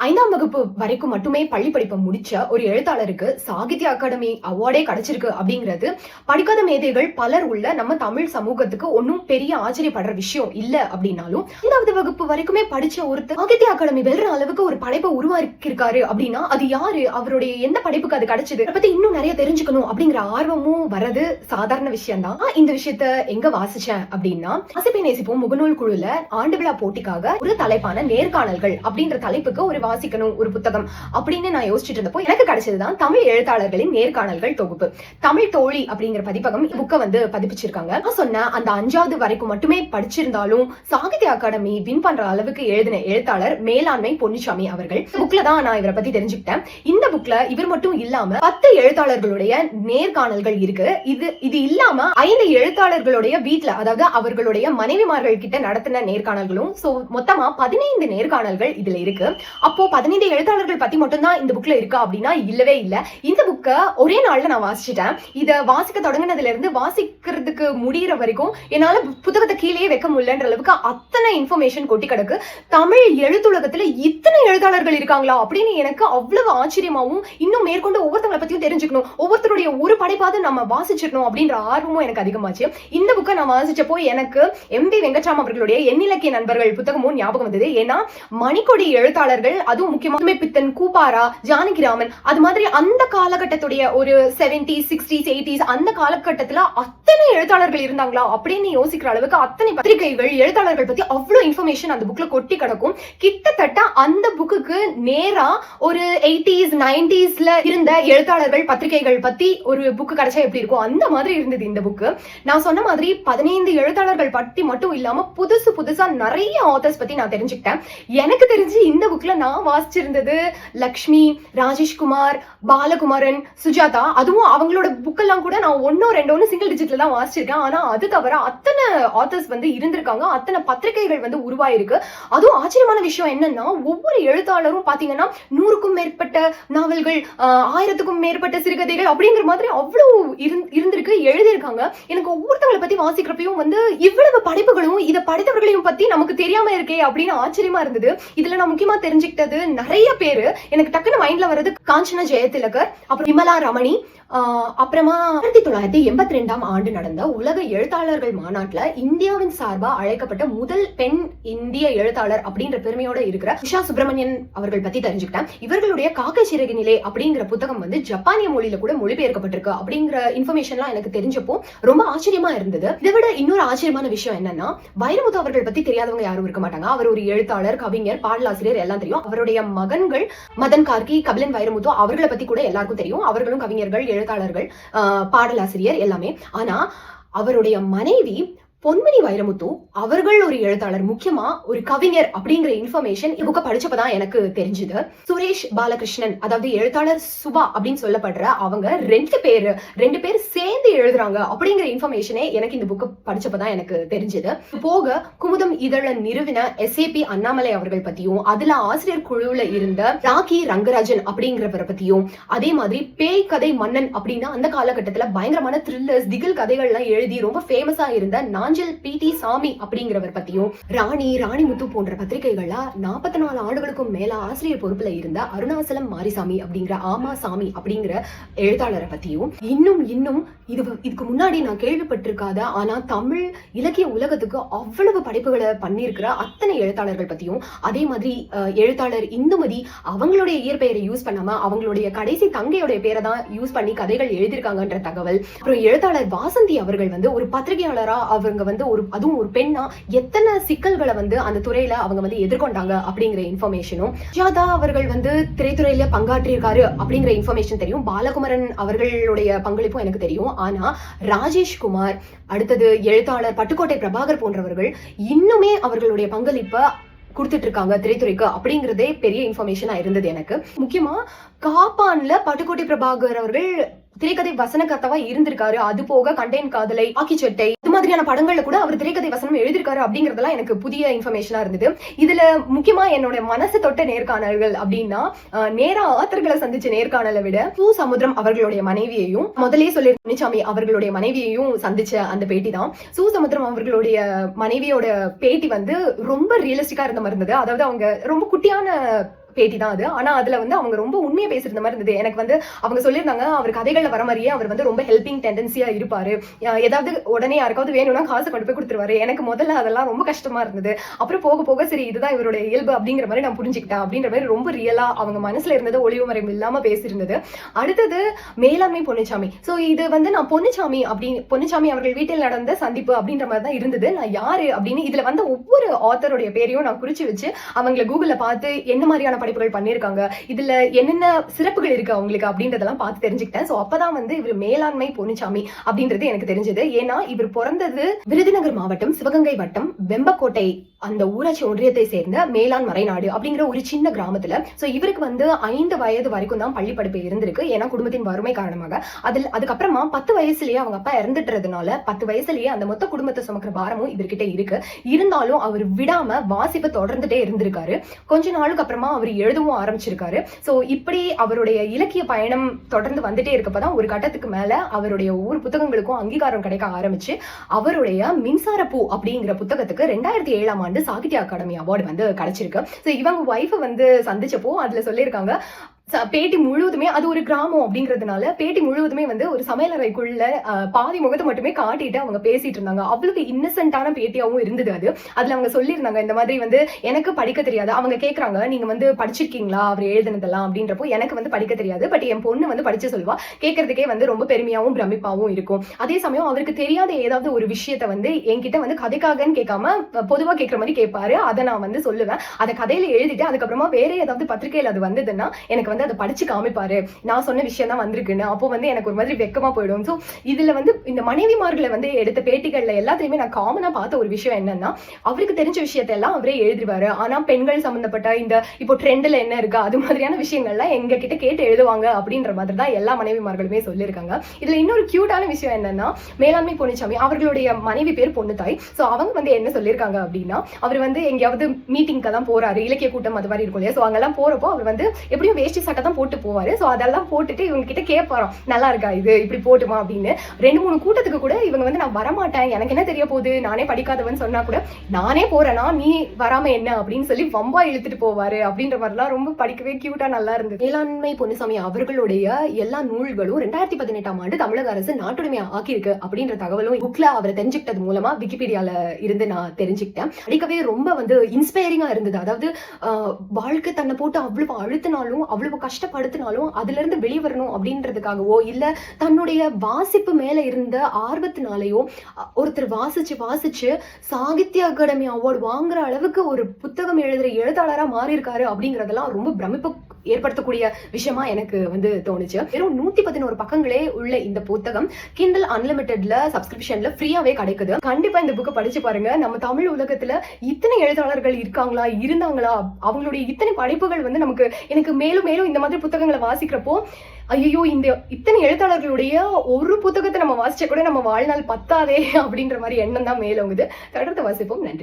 5ஆம் வகுப்பு வரைக்கும் மட்டுமே பள்ளி படிப்பை முடிச்ச ஒரு எழுத்தாளருக்கு சாகித்ய அகாடமி அவார்டே கிடைச்சிருக்கு அப்படிங்கிறது படிக்காத மேதைகள் பலர் உள்ள நம்ம தமிழ் சமூகத்துக்கு ஒன்னும் பெரிய ஆச்சரியப்படுற விஷயம் இல்ல அப்படின்னாலும் 5வது வகுப்பு வரைக்குமே படிச்ச ஒருத்தர் சாகித்ய அகாடமி வெல்ற அளவுக்கு ஒரு படைப்பை உருவாக்கியிருக்காரு அப்படின்னா அது யாரு, அவருடைய எந்த படைப்புக்கு அது கிடைச்சது, அதை பத்தி இன்னும் நிறைய தெரிஞ்சுக்கணும் அப்படிங்கிற ஆர்வமும் வரது சாதாரண விஷயம் தான். இந்த விஷயத்த எங்க வாசிச்சேன் அப்படின்னா, வாசிப்பை நேசிப்போம் முகநூல் குழுல ஆண்டு விழா போட்டிக்காக ஒரு தலைப்பான நேர்காணல்கள் அப்படின்ற தலைப்புக்கு ஒரு வாசிக்கணும் ஒரு புத்தகம் அப்படின்னு நான் யோசிச்சுட்டு இருந்தப்போ எனக்கு கிடைச்சதுதான் தமிழ் எழுத்தாளர்களின் நேர்காணல்கள் தொகுப்பு. தமிழ் தோழி அப்படிங்கிற பதிப்பகம் புக்கை வந்து பதிப்பிச்சிருக்காங்க. நான் சொன்ன அந்த 5வது வரைக்கும் மட்டுமே படிச்சிருந்தாலும் சாகித்ய அகாடமி வின் பண்ற அளவுக்கு எழுதின எழுத்தாளர் மேலாண்மை பொன்னுச்சாமி அவர்கள். புக்ல தான் நான் இவரை பத்தி தெரிஞ்சுக்கிட்டேன். இந்த புக்ல இவர் மட்டும் இல்லாம 10 எழுத்தாளர்களுடைய நேர்காணல்கள் இருக்கு. இது இல்லாம 5 எழுத்தாளர்களுடைய வீட்டுல, அதாவது அவர்களுடைய மனைவிமார்கள் கிட்ட நடத்தின நேர்காணல்களும், மொத்தமா 15 நேர்காணல்கள் இதுல இருக்கு. அப்போ 15 எழுத்தாளர்கள் பத்தி மட்டும் தான் இந்த புக்ல இருக்கா அப்படின்னா இல்லவே இல்ல. இந்த புக்க ஒரே நாள்ல நான் வாசிச்சிட்டேன். இத வாசிக்க தொடங்கினதுல இருந்து வாசிக்கிறதுக்கு முடிகிற வரைக்கும் என்னால புத்தகத்தை கீழே வைக்க முடியலன்ற அளவுக்கு அத்தனை இன்ஃபர்மேஷன் கொட்டி கிடக்கு. தமிழ் எழுத்துலகத்துல இத்தனை எழுத்தாளர்கள் இருக்காங்களா அப்படின்னு எனக்கு அவ்வளவு ஆச்சரியமாவும், இன்னும் மேற்கொண்டு ஒவ்வொருத்தங்களை பத்தியும் தெரிஞ்சுக்கணும், ஒவ்வொருத்தருடைய ஒரு படைப்பாவது நம்ம வாசிச்சிடணும் அப்படின்ற ஆர்வமும் எனக்கு அதிகமாச்சு. இந்த புக்கை நான் வாசிச்சப்போ எனக்கு எம்பி வெங்கட்ராம் அவர்களுடைய எண்ணிலக்கிய நண்பர்கள் புத்தகமும் ஞாபகம் வந்தது. ஏன்னா மணிக்கொடி எழுத்தாளர்கள், அதுவும் முக்கியமாக பித்தன், கூப்பாரா, ஜானகிராமன், அது மாதிரி அந்த காலகட்டத்துடைய ஒரு 70s 60s 80s அந்த காலகட்டத்துல அத்தனை எழுத்தாளர்கள் இருந்தாங்களா அப்படின்னு யோசிக்கிற அளவுக்கு அத்தனை பத்திரிகைகள் எழுத்தாளர்கள் பத்தி அவ்வளவு இன்ஃபர்மேஷன் அந்த புக்ல கொட்டி கிடக்கும். கிட்டத்தட்ட அந்த புக்குக்கு நேரா ஒரு 80s 90sல இருந்த எழுத்தாளர்கள் பத்திரிகைகள் பத்தி ஒரு புக்கு கிடைச்சா எப்படி இருக்கும் அந்த மாதிரி இருந்தது இந்த புக்கு. நான் சொன்ன மாதிரி 15 எழுத்தாளர்கள் பத்தி மட்டும் இல்லாம புதுசா நிறைய ஆத்தர்ஸ் பத்தி நான் தெரிஞ்சுக்கிட்டேன். எனக்கு தெரிஞ்சு இந்த புக்ல நான் வாசிச்சிருந்தது லக்ஷ்மி, ராஜேஷ்குமார், பாலகுமாரன், சுஜாதா. அதுவும் அவங்களோட புக்கெல்லாம் கூட நான் 1-2 சிங்கிள் டிஜிட்ல தான் வாசிச்சிருக்கேன். ஆனா அது தவிர அத்தனை ஆத்தர்ஸ் வந்து இருந்திருக்காங்க, அத்தனை பத்திரிகைகள் வந்து உருவாயிருக்கு. அதுவும் ஆச்சரியமான விஷயம் என்னன்னா, ஒவ்வொரு எழுத்தாளரும் பாத்தீங்கன்னா 100க்கும் மேற்பட்ட நாவல்கள், 1000க்கும் மேற்பட்ட சிறுகதைகள் அப்படிங்கிற மாதிரி அவ்வளவு இருந்திருக்கு, எழுதியிருக்காங்க. எனக்கு ஒவ்வொருத்தவங்களை பத்தி வாசிக்கிறப்பையும் வந்து இவ்வளவு படைப்புகளும் இதை படித்தவர்களையும் பத்தி நமக்கு தெரியாம இருக்கே அப்படின்னு ஆச்சரியமா இருந்தது. இதுல நான் முக்கியமா தெரிஞ்சுக்கிட்டது, நிறைய பேரு எனக்கு டக்குனு மைண்ட்ல வர்றது காஞ்சனா ஜெயதிலகர், அப்புறம் விமலா ரமணி, அப்புறமா 1982ஆம் ஆண்டு நடந்த உலக எழுத்தாளர்கள் மாநாட்டுல இந்தியாவின் சார்பா அழைக்கப்பட்ட முதல் பெண் இந்திய எழுத்தாளர் அப்படின்ற பெருமையோட இருக்கிற உஷா சுப்பிரமணியன் அவர்கள் பத்தி தெரிஞ்சுக்கிட்டேன். இவர்களுடைய காக்கை சிறகு நிலை அப்படிங்கிற புத்தகம் வந்து ஜப்பானிய மொழியில கூட மொழிபெயர்க்கப்பட்டிருக்கு அப்படிங்கிற இன்ஃபர்மேஷன்லாம் எனக்கு தெரிஞ்சப்போ ரொம்ப ஆச்சரியமா இருந்தது. இதை விட இன்னொரு ஆச்சரியமான விஷயம் என்னன்னா, வைரமுத்து அவர்கள் பத்தி தெரியாதவங்க யாரும் இருக்க மாட்டாங்க. அவர் ஒரு எழுத்தாளர், கவிஞர், பாடலாசிரியர் எல்லாம் தெரியும். அவருடைய மகன்கள் மதன் கார்கி, கபிலன் வைரமுத்து அவர்களை பத்தி கூட எல்லாருக்கும் தெரியும். அவர்களும் கவிஞர்கள், எழுத்தாளர்கள், பாடலாசிரியர் எல்லாமே. ஆனா அவருடைய மனைவி பொன்மணி வைரமுத்து அவர்கள் ஒரு எழுத்தாளர், முக்கியமா ஒரு கவிஞர் அப்படிங்கிற இன்ஃபர்மேஷன் புக்க படிச்சப்பதான் எனக்கு தெரிஞ்சது. சுரேஷ் பாலகிருஷ்ணன், அதாவது எழுத்தாளர் சுபா அப்படின்னு சொல்லப்படுற அவங்க ரெண்டு பேர் சேர்ந்து எழுதுறாங்க அப்படிங்கிற இன்ஃபர்மேஷனே எனக்கு இந்த புக்கு படிச்சப்பதான் எனக்கு தெரிஞ்சது. போக குமுதம் இதழ நிறுவன SAP அண்ணாமலை அவர்கள் பத்தியும், அதுல ஆசிரியர் குழுவுல இருந்த ராக்கி ரங்கராஜன் அப்படிங்கிறவரை பத்தியும், அதே மாதிரி பேய் கதை மன்னன் அப்படின்னா அந்த காலகட்டத்துல பயங்கரமான த்ரில்லர்ஸ், திகில் கதைகள் எல்லாம் எழுதி ரொம்ப ஃபேமஸா இருந்த PT சாமி அப்படிங்கிறவர் பத்தியும், ராணிமுத்து போன்ற பத்திரிகைகள்ல 44 ஆண்டுகளுக்கும் மேல ஆசிரியர் பொறுப்புல இருந்த அருணாசலம் மாரிசாமி அப்படிங்கிற ஆமா சாமி அப்படிங்கிற எழுத்தாளரை பத்தியும், இன்னும் இதுக்கு முன்னாடி நான் கேள்விப்பட்டிருக்காத ஆனா தமிழ் இலக்கிய உலகத்துக்கு அவ்வளவு படைப்புகளை பண்ணியிருக்கிற அத்தனை எழுத்தாளர்கள் பத்தியும், அதே மாதிரி எழுத்தாளர் இந்துமதி அவங்களுடைய இயற்பெயரை யூஸ் பண்ணாம அவங்களுடைய கடைசி தங்கையுடைய பேரை தான் யூஸ் பண்ணி கதைகள் எழுதியிருக்காங்கன்ற தகவல், அப்புறம் எழுத்தாளர் வாசந்தி அவர்கள் வந்து ஒரு பத்திரிகையாளரா அவங்க வந்து அதுவும் ஒரு பெண்ணா எத்தனை சிக்கல்களை வந்து அந்த துறையில அவங்க வந்து எதிர்கொண்டாங்க அப்படிங்கிற இன்ஃபர்மேஷனும், சுஜாதா அவர்கள் வந்து திரைத்துறையில பங்காற்றியிருக்காரு அப்படிங்கிற இன்ஃபர்மேஷன் தெரியும். பாலகுமரன் அவர்களுடைய பங்களிப்பும் எனக்கு தெரியும். ஆனா ராஜேஷ்குமார், அடுத்தது எழுத்தாளர் பட்டுக்கோட்டை பிரபாகர் போன்றவர்கள் இன்னுமே அவர்களுடைய பங்களிப்பை கொடுத்துட்டு இருக்காங்க திரைத்துறைக்கு அப்படிங்கறதே பெரிய இன்ஃபர்மேஷனா இருந்தது எனக்கு. முக்கியமா காப்பான்ல பட்டுக்கோட்டை பிரபாகர் அவர்கள் திரைக்கதை வசனகர்த்தாவா இருந்திருக்காரு. அது போக கண்டேன் காதலை, ஆக்கிச்சட்டை, இது மாதிரியான படங்கள்ல கூட அவர் திரைக்கதை வசனம் எழுதியிருக்காரு அப்படிங்கறதெல்லாம் எனக்கு புதிய இன்ஃபர்மேஷனா இருந்தது. இதுல முக்கியமா என்னோட மனசு தொட்ட நேர்காணல்கள் அப்படின்னா, நேரா ஆத்தர்களை சந்திச்ச நேர்காணலை விட சமுத்திரம் அவர்களுடைய மனைவியையும், முதலே சொல்லி முனிசாமி அவர்களுடைய மனைவியையும் சந்திச்ச அந்த பேட்டி தான். சமுத்திரம் அவர்களுடைய மனைவியோட பேட்டி வந்து ரொம்ப ரியலிஸ்டிக்கா இருந்த மாதிரி இருந்தது. அதாவது அவங்க ரொம்ப குட்டியான பேட்டி தான் அது. ஆனா அதுல வந்து அவங்க ரொம்ப உண்மையா பேசுற மாதிரி இருந்தது. எனக்கு வந்து அவங்க சொல்லியிருந்தாங்க, அவர் கதைகள்ல வர மாதிரியே அவர் வந்து ரொம்ப ஹெல்பிங் டெண்டன்சியா இருப்பாரு. ஏதாவது உடனே யாருக்காவது வேணும்னா காசு கொண்டு போய் கொடுத்துருவாரு. எனக்கு முதல்ல அதெல்லாம் ரொம்ப கஷ்டமா இருந்தது. அப்புறம் போக போக சரி இதுதான் இவருடைய இயல்பு அப்படிங்கிற மாதிரி நான் புரிஞ்சுக்கிட்டேன். அப்படின்ற மாதிரி ரொம்ப ரியலா அவங்க மனசுல இருந்தது ஒளிவு மறைவு இல்லாம பேசியிருந்தது. அடுத்தது மேலாண்மை பொன்னுச்சாமி. சோ இது வந்து நான் பொன்னுச்சாமி அவர்கள் வீட்டில் நடந்த சந்திப்பு அப்படின்ற மாதிரி தான் இருந்தது. நான் யாரு அப்படின்னு இதுல வந்து ஒவ்வொரு ஆத்தருடைய பேரையும் நான் குறிச்சு வச்சு அவங்களை கூகுள்ல பார்த்து என்ன மாதிரியான படிப்புகள் பண்ணிருக்காங்க, இதுல என்னென்ன சிறப்புகள் இருக்கு அவங்களுக்கு அப்படின்றதெல்லாம் பார்த்து தெரிஞ்சுக்கிட்டேன். சோ அப்பதான் வந்து இவர் மேலாண்மை பொன்னுச்சாமி அப்படின்றது எனக்கு தெரிஞ்சது. ஏன்னா இவர் பிறந்தது விருதுநகர் மாவட்டம் சிவகங்கை வட்டம் வெம்பக்கோட்டை அந்த ஊராட்சி ஒன்றியத்தை சேர்ந்த மேலாண் மறைநாடு அப்படிங்கிற ஒரு சின்ன கிராமத்துல. சோ இவருக்கு வந்து 5 வயது வரைக்கும் தான் பள்ளி படிப்பு இருந்திருக்கு. ஏன்னா குடும்பத்தின் வறுமை காரணமாக. அதுக்கப்புறமா 10 வயசுலயே அவங்க அப்பா இறந்துட்டுறதுனால 10 வயசுலயே அந்த மொத்த குடும்பத்தை சுமக்கிற பாரமும் இவர்கிட்ட இருக்கு. இருந்தாலும் அவர் விடாம வாசிப்பை தொடர்ந்துட்டே இருந்திருக்காரு. கொஞ்ச நாளுக்கு அப்புறமா அவர் எழுதவும் ஆரம்பிச்சிருக்காரு. சோ இப்படி அவருடைய இலக்கிய பயணம் தொடர்ந்து வந்துட்டே இருக்கப்பதான் ஒரு கட்டத்துக்கு மேல அவருடைய ஒவ்வொரு புத்தகங்களுக்கும் அங்கீகாரம் கிடைக்க ஆரம்பிச்சு அவருடைய மின்சார பூ அப்படிங்கிற புத்தகத்துக்கு 2007ஆம் ஆண்டு சாகித்ய அகாடமி அவார்டு வந்து கிடைச்சிருக்கு. சோ இவங்க ஒய்ஃபை வந்து சந்திச்சப்போ அதுல சொல்லியிருக்காங்க, பேட்டி முழுவதுமே அது ஒரு கிராமம் அப்படிங்கிறதுனால பேட்டி முழுவதுமே வந்து ஒரு சமையலறைக்குள்ள பாதி முகத்தை மட்டுமே காட்டிட்டு அவங்க பேசிட்டு இருந்தாங்க. அவ்வளவு இன்னசென்ட்டான பேட்டியாவும் இருந்தது அது. அதுல அவங்க சொல்லியிருந்தாங்க, இந்த மாதிரி வந்து எனக்கு படிக்க தெரியாது. அவங்க கேக்குறாங்க, நீங்க வந்து படிச்சிருக்கீங்களா அவர் எழுதுனதெல்லாம் அப்படின்றப்போ எனக்கு வந்து படிக்க தெரியாது, பட் என் பொண்ணு வந்து படிச்சு சொல்வா, கேட்கறதுக்கே வந்து ரொம்ப பெருமையாவும் பிரமிப்பாவும் இருக்கும். அதே சமயம் அவருக்கு தெரியாத ஏதாவது ஒரு விஷயத்த வந்து என்கிட்ட வந்து கதைக்காகன்னு கேட்காம பொதுவா கேட்கற மாதிரி கேட்பாரு. அதை நான் வந்து சொல்லுவேன். அதை கதையில எழுதிட்டு அதுக்கப்புறமா வேற ஏதாவது பத்திரிகையில அது வந்ததுன்னா எனக்கு வந்து அதை படிச்சு காமிப்பாரு, நான் சொன்ன விஷயம் தான் வந்திருக்குன்னு. அப்போ வந்து எனக்கு ஒரு மாதிரி வெக்கமா போயிடும். சோ இதுல வந்து இந்த மனைவிமார்களை வந்து எடுத்த பேட்டிகள்ல எல்லாத்தையுமே நான் காமனா பார்த்த ஒரு விஷயம் என்னன்னா, அவருக்கு தெரிஞ்ச விஷயத்த எல்லாம் அவரே எழுதிடுவாரு. ஆனா பெண்கள் சம்பந்தப்பட்ட இந்த இப்போ ட்ரெண்ட்ல என்ன இருக்கு அது மாதிரியான விஷயங்கள்லாம் எங்க கிட்ட கேட்டு எழுதுவாங்க அப்படின்ற மாதிரி தான் எல்லா மனைவிமார்களுமே சொல்லியிருக்காங்க. இதுல இன்னொரு கியூட்டான விஷயம் என்னன்னா, மேலாண்மை பொன்னுச்சாமி அவர்களுடைய மனைவி பேர் பொன்னுத்தாய். சோ அவங்க வந்து என்ன சொல்லியிருக்காங்க அப்படின்னா, அவர் வந்து எங்கேயாவது மீட்டிங்க்கு தான் போறாரு, இலக்கிய கூட்டம் அது மாதிரி இருக்கும் இல்லையா. சோ அங்கெல்லாம் போறப்போ அவர் வந்து எப்படியும் வேஷ்டி சட்டை தான் போட்டு போவாரு. சோ அதெல்லாம் போட்டுட்டு இவங்க கிட்ட கேட்பாராம், நல்லா இருக்கா இது இப்படி போட்டுமா அப்படின்னு. 2-3 கூட்டத்துக்கு கூட இவங்க வந்து நான் வரமாட்டேன், எனக்கு என்ன தெரிய போகுது, நானே படிக்காதவன் சொன்னா கூட நானே போறேனா நீ வராம என்ன அப்படின்னு சொல்லி வம்பா இழுத்துட்டு போவாரு. அப்படின்ற மாதிரிலாம் ரொம்ப படிக்கவே கியூட்டா நல்லா இருந்தது. மேலாண்மை பொன்னுசாமி அவர்களுடைய எல்லா நூல்களும் 2018ஆம் ஆண்டு தமிழக அரசு நாட்டுடைமை ஆக்கியிருக்கு அப்படின்ற தகவலும் புக்ல அவரை தெரிஞ்சுக்கிட்டது மூலமா விக்கிபீடியால இருந்து நான் தெரிஞ்சுக்கிட்டேன். படிக்கவே ரொம்ப வந்து இன்ஸ்பைரிங்கா இருந்தது. அதாவது வாழ்க்கை தன்னை போட்டு அவ்வளவு அழுத்தினாலும் அவ்வளவு கஷ்டப்படுத்தினாலும் அதுல இருந்து வெளிவரணும் அப்படின்றதுக்காகவோ இல்ல தன்னுடைய வாசிப்பு மேல இருந்த ஆர்வத்தினாலேயோ ஒருத்தர் வாசிச்சு சாகித்ய அகாடமி அவார்டு வாங்குற அளவுக்கு ஒரு புத்தகம் எழுதுற எழுத்தாளரா மாறி இருக்காரு அப்படிங்கறதெல்லாம் ரொம்ப பிரமிப்பு ஏற்படுத்தக்கூடிய விஷயமா எனக்கு வந்து தோணுச்சு. வெறும் 111 பக்கங்களே உள்ள இந்த புத்தகம் கிண்டல் அன்லிமிட்டெட்ல சப்ஸ்கிரிப்ஷன்ல ஃப்ரீயாவே கிடைக்குது. கண்டிப்பா இந்த புக்கை படிச்சு பாருங்க. நம்ம தமிழ் உலகத்துல இத்தனை எழுத்தாளர்கள் இருந்தாங்களா அவங்களுடைய இத்தனை படைப்புகள் வந்து எனக்கு மேலும் மேலும் இந்த மாதிரி புத்தகங்களை வாசிக்கிறப்போ ஐயோ இந்த இத்தனை எழுத்தாளர்களுடைய ஒரு புத்தகத்தை நம்ம வாசிச்சா கூட நம்ம வாழ்நாள் பத்தாதே அப்படின்ற மாதிரி எண்ணம் தான் மேலோங்குது. தொடர்ந்து வாசிப்போம். நன்றி.